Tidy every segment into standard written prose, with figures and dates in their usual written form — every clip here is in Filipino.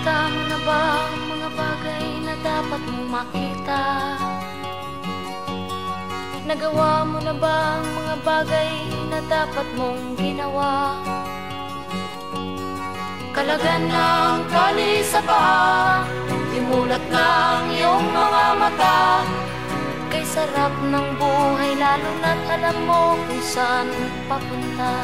Nakita mo na ba ang mga bagay na dapat mong makita? Nagawa mo na ba ang mga bagay na dapat mong ginawa? Kalagan ng tali sa paa, imulat ng iyong mga mata. Kay sarap ng buhay lalo na't alam mo kung saan papunta.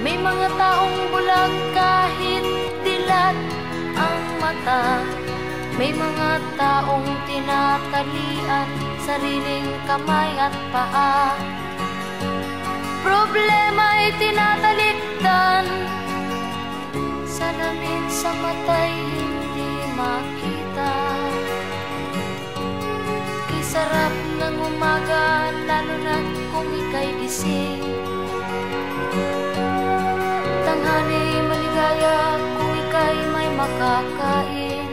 May mga taong bulag kahit dilat ang mata. May mga taong tinatalian sariling kamay at paa. Problema'y tinatalikdan, salamin sa mata'y hindi makita. Kay sarap ng umaga lalo na kung ika'y gising. Tanghali maligaya kung ika'y may makakain.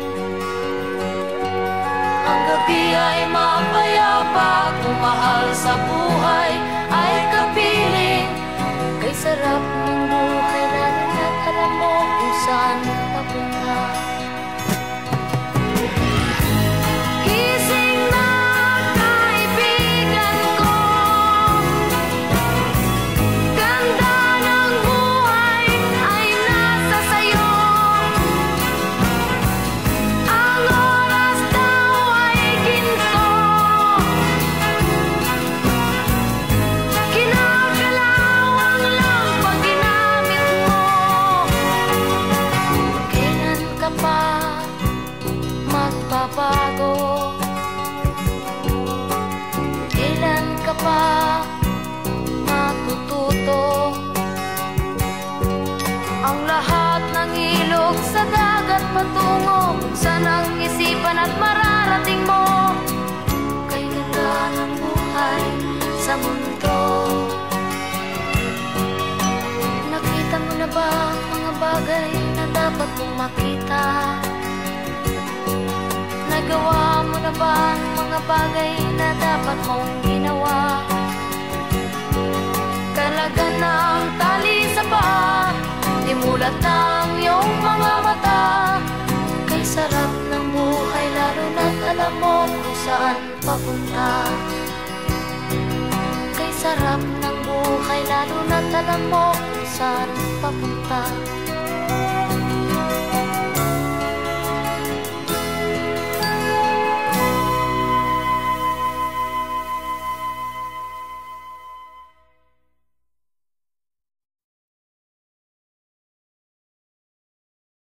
Ang gabi ay mapayapa kung mahal sa buhay ay kapiling. Kay sarap ng buhay lalo na't alam mo kung saan papunta. Magbabago? Kailan ka pa matututo? Ang lahat ng ilog sa dagat patungo, saan ang isipan at mararating mo? Kay ganda ng buhay sa mundo. Nakita mo na ba ang mga bagay na dapat mong makita? Nagawa mo na ba ang mga bagay na dapat mong ginawa? Kalagan ng tali sa paa, imulat ng iyong mga mata. Kay sarap ng buhay lalo na't alam mo kung saan papunta. Kay sarap ng buhay lalo na't alam mo kung saan papunta.